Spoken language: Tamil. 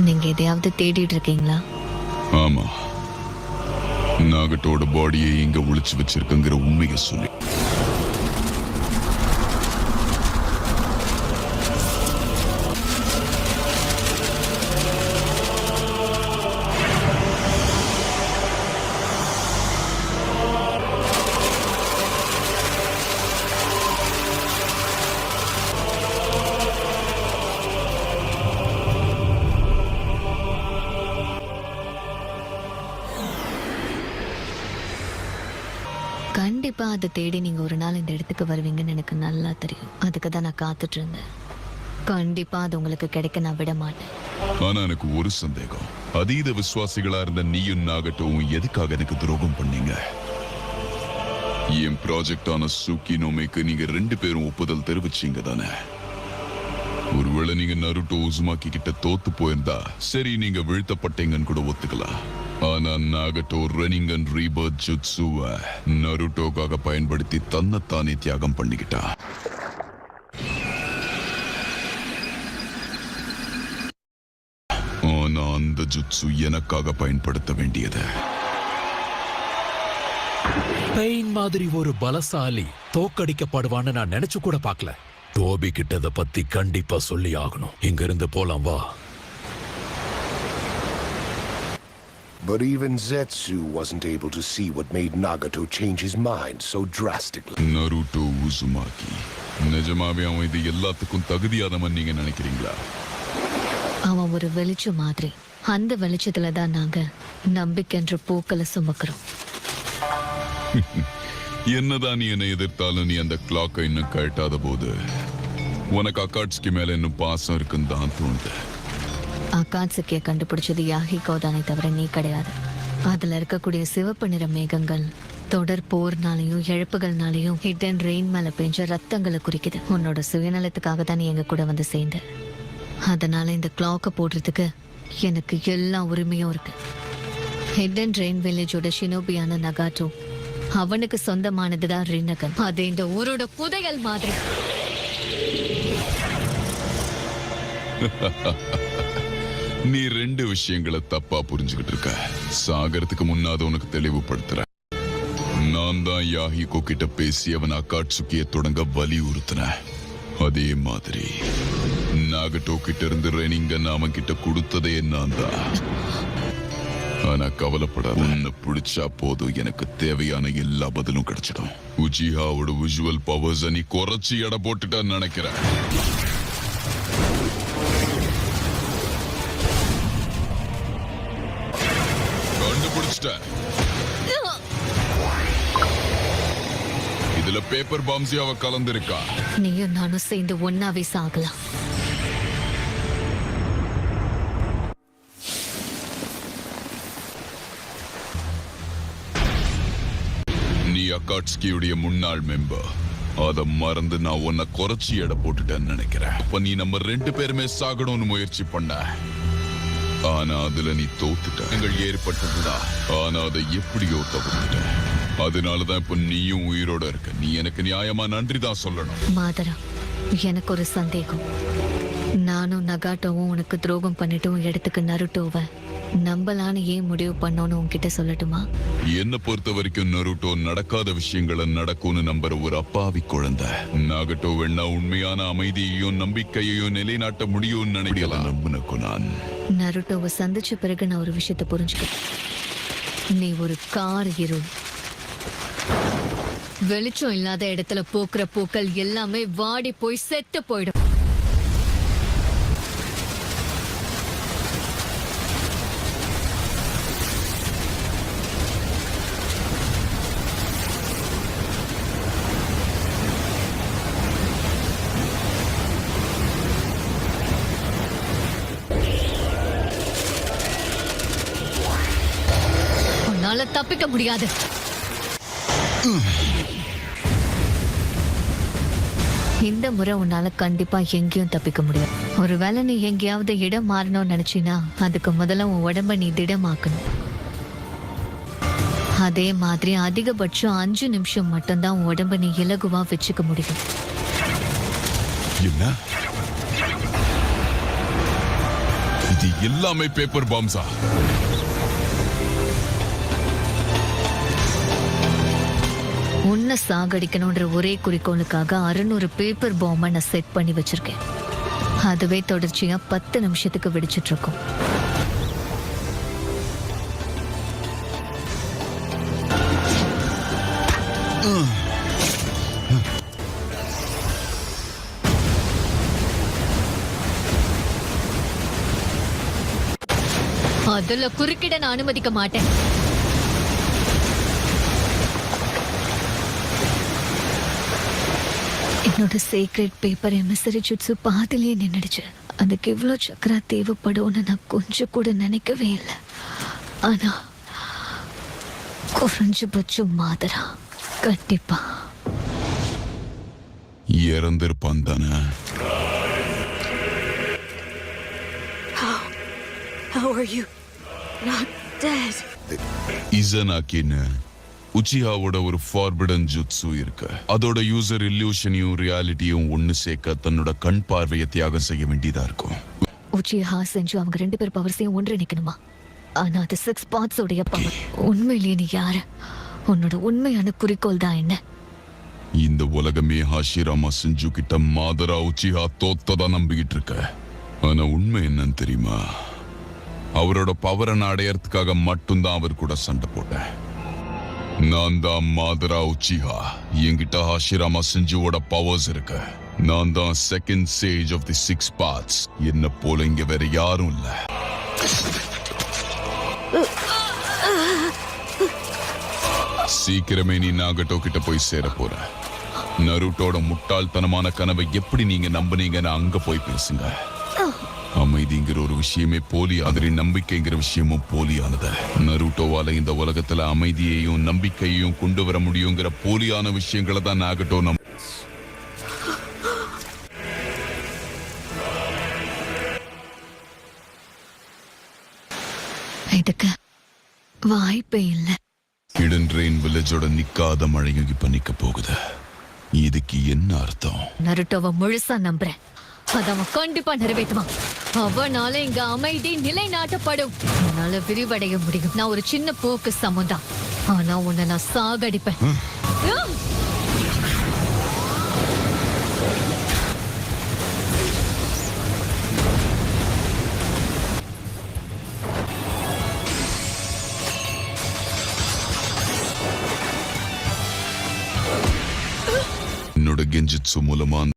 நீங்க எதையாவது தேடிட்டு இருக்கீங்களா? ஆமா, நாகட்டோட பாடியை இங்க ஒளிச்சு வச்சிருக்குங்கிற உண்மையை சொல்லி. கண்டிப்பா அதை தேடி நீங்க ஒரு நாள் இந்த இடத்துக்கு வருவீங்கன்னு எனக்கு நல்லா தெரியும். அதுக்கு தான் நான் காத்துட்டு இருந்தேன். கண்டிப்பா அது உங்களுக்கு கிடைக்க நான் விட மாட்டேன். ஆனா எனக்கு ஒரு சந்தேகம். அதீத விசுவாசிகளா இருந்த நீயும் நாகட்டோவும் எதுக்காக எனக்கு துரோகம் பண்ணீங்க? என் ப்ராஜெக்டான சூக்கினோமைக்கு நீங்க 2 பேரும் ஒப்புதல் தெரிவிச்சீங்க தானே? ஒருவேளை நீங்க நருட்டோ உசுமாக்கி கிட்ட தோத்து போயிருந்தா சரி, நீங்க வீழ்த்தப்பட்டீங்கன்னு கூட ஒத்துக்கலாம். ஆனா நாகட்டோ ரெனிங்கன் ரீபர்த் ஜுட்சுவை நருட்டோக்காக பயன்படுத்தி தன்னைத்தானே தியாகம் பண்ணிக்கிட்டா. ஆனா அந்த ஜுட்சு எனக்காக பயன்படுத்த வேண்டியது. பெயின் மாதிரி ஒரு பலசாலி தோக்கடிக்கப்படுவான்னு நான் நினைச்சு கூட பார்க்கல. டோபி கிட்டத பத்தி கண்டிப்பா சொல்லி ஆகணும். இங்க இருந்து போலாம் வா. But even Zetsu wasn't able to see what made Nagato change his mind so drastically. Naruto Uzumaki நிஜமாவே அவன் இது எல்லாத்துக்கும் தகுதியானவன் நீங்க நினைக்கிறீங்களா? அவன் ஒரு வெளிச்சம் மாதிரி. அந்த வெளிச்சத்துல தான் நாங்க நம்பிக்கைன்ற பூக்களை சுமக்கிறோம். என்னதான் நீ என்னை எதிர்த்தாலும் நீ அந்த கிளாக்கை இன்னும் கழட்டாத போது உனக்கு அக்காட்சிக்கு மேல இன்னும் பாசம் இருக்குன்னு தான் தோணுது. அகாட்சுக்கிய கண்டுபிடிச்சது யாஹிகோ தானே தவிர நீ கிடையாது. அதுல இருக்கக்கூடிய சிவப்பு நிற மேகங்கள் தொடர் போர்னாலையும் இழப்புகள்னாலையும் ஹிடன் ரெயின் மேல பெஞ்ச ரத்தங்களை குறிக்குது. உன்னோட சுயநலத்துக்காக தான் நீ எங்க கூட வந்து சேர்ந்த. அதனால இந்த கிளாக்கை போடுறதுக்கு எனக்கு எல்லா உரிமையும் இருக்கு. ஹிடன் ரெயின் வில்லேஜோட ஷினோபியான நகாட்டோ அவனுக்கு சொந்தமானதுதான் ரினகன். அது இந்த ஊரோட புதையல் மாதிரி. நீ 2 விஷயங்களை தப்பா புரிஞ்சுக்கிட்டு இருக்க. சாகரத்துக்கு முன்னாத உனக்கு தெளிவுபடுத்துற. நான் தான் யாஹிகோ கிட்ட பேசி அவன் அக்காட்சுக்கிய தொடங்க வலியுறுத்தின. அதே மாதிரி நாகட்டோ கிட்ட இருந்து ரெனிங்கன் அவன் கிட்ட கொடுத்ததே நான் தான். ஆனா கவலைப்படாத, உன்னை பிடிச்சா போதும், எனக்கு தேவையான எல்லா பதிலும் கிடைச்சிடும். உச்சிஹாவோட விஷுவல் பவர்ஸ் நீ குறைச்சி எடை போட்டுட்டான்னு நினைக்கிறேன். இதுல பேப்பர் பாம்ஸியாவ கலந்திருக்கா. நீயும் நானும் சேர்ந்து ஒன்னாவே சாகலாம். நீ அகாட்ஸ்கியுடைய முன்னாள் மெம்பர். அத மறந்து நான் உன்னை குறைச்சி எடை போட்டுட்டேன்னு நினைக்கிறேன். இப்ப நீ நம்ம 2 பேருமே சாகணும்னு முயற்சி பண்ண. ஆனா அதுல நீ தோத்துட்ட. எங்கள் ஏற்பட்டதுதான். ஆனா அதை எப்படியோ தவிர்த்துட்ட. அதனாலதான் இப்ப நீயும் உயிரோட இருக்க. நீ எனக்கு நியாயமா நன்றி தான் சொல்லணும். மாதரா, எனக்கு ஒரு சந்தேகம். நானும் நகாட்டோவும் உனக்கு துரோகம் பண்ணிட்டும் இடத்துக்கு நருட்டோவை நம்பலான்னு ஏன் முடிவு பண்ணோன்னு உன்கிட்ட சொல்லட்டுமா? என்ன பொறுத்த வரைக்கும் நருட்டோ நடக்காத விஷயங்களை நடக்கும்னு நம்புற ஒரு அப்பாவி குழந்தை. நாகட்டோ வேணா உண்மையான அமைதியையும் நம்பிக்கையையும் நிலைநாட்ட முடியும்னு நினைக்கலாம். நம்புனக்கும் நான் நருட்டோவை சந்திச்ச பிறகு நான் ஒரு விஷயத்தை புரிஞ்சுக்கிறேன். நீ ஒரு கார் ஹீரோ. வெளிச்சம் இல்லாத இடத்துல போக்குற பூக்கள் எல்லாமே வாடி போய் செத்து போயிடும். உன்னால தப்பிக்க முடியாது. இந்த முறை உன்னால கண்டிப்பா எங்கேயும் தப்பிக்க முடியும். ஒருவேளை நீ எங்கேயாவது இடம் மாறணும்னு நினைச்சினா அதுக்கு முதல்ல உன் உடம்ப நீ திடமாக்கணும். அதே மாதிரி அதிகபட்சம் 5 நிமிஷம் மட்டும்தான் உன் உடம்ப நீ இலகுவா வச்சுக்க முடியும். என்ன இது எல்லாமே பேப்பர் பாம்ஸா? உன்னை சாகடிக்கணும்ன்ற ஒரே குறிக்கோளுக்காக 600 பேப்பர் பாம்பை நான் செட் பண்ணி வச்சிருக்கேன். அதுவே தொடர்ச்சியா 10 நிமிஷத்துக்கு வெடிச்சிட்டு இருக்கும். அதுல குறுக்கிட நான் அனுமதிக்க மாட்டேன். என்னோட சீக்ரெட் பேப்பர் எமிசரி ஜுட்ஸு பாதிலேயே நின்னுடுச்சு. அதுக்கு இவ்வளோ சக்கரா தேவைப்படும்னு நான் கொஞ்சம் கூட நினைக்கவே இல்லை. ஆனா குறைஞ்சபட்சம் மாதரா கண்டிப்பா இறந்திருப்பான் தானே? How are you not dead? இசனாக்கின்னு உச்சிஹாவோட ஒரு ஃபார்பிடன் ஜுட்ஸு இருக்கு. அதோட யூசர் இல்யூஷனையும் ரியாலிட்டியும் ஒன்னு சேர்க்க தன்னோட கண் பார்வையை தியாகம் செய்ய வேண்டியதா இருக்கும். உச்சிஹா செஞ்சு அவங்க 2 பேர் பவர்ஸையும் ஒன்றிணைக்கணுமா? ஆனா அது 6 பார்ட்ஸ் உடைய பவர். உண்மையிலேயே நீ யாரு? உன்னோட உண்மையான குறிக்கோள் தான் என்ன? இந்த உலகமே ஹாஷிராமா செஞ்சு கிட்ட மாதரா உச்சிஹா தோத்ததா நம்பிக்கிட்டு இருக்க. ஆனா உண்மை என்னன்னு தெரியுமா? அவரோட பவரை நான் அடையறதுக்காக மட்டும்தான் அவர் கூட சண்டை போட்டேன். நான் தான் மாதரா உச்சிஹா. என்கிட்ட ஹாஷிராமா செஞ்சுவோட பவர்ஸ் இருக்கு. நான் தான் second sage of the 6 parts. என்ன போல இங்க வேற யாரும் இல்ல. சீக்கிரமே நீ நாகட்டோ கிட்ட போய் சேர போற. நருட்டோட முட்டாள்தனமான கனவை எப்படி நீங்க நம்புனீங்கன்னு அங்க போய் பேசுங்க. அமைதிங்கிற ஒரு விஷயமே போலி, அதில் நம்பிக்கைங்கிற விஷயமும் போலியானது. நருட்டோவால இந்த உலகத்துல அமைதியையும் நம்பிக்கையையும் கொண்டு வர முடியுங்கிற போலியான விஷயங்களை தான் நாகட்டோ இதுக்கு வாய்ப்பே இல்லை. ஹிடன் ரெயின் வில்லேஜோட நிக்காத மழையும் இப்ப நிக்க போகுது. இதுக்கு என்ன அர்த்தம்? நருட்டோவை முழுசா நம்புறேன். அத அவன் கண்டிப்பா நிறைவேற்றுவான். அவனால இங்க அமைதி நிலைநாட்டப்படும். என்னால விரிவடைய முடியும். நான் ஒரு சின்ன போக்கு சமந்தான். ஆனா உன்னை நான் சாகடிப்பேன். என்னோட கெஞ்சிட்சு மூலமா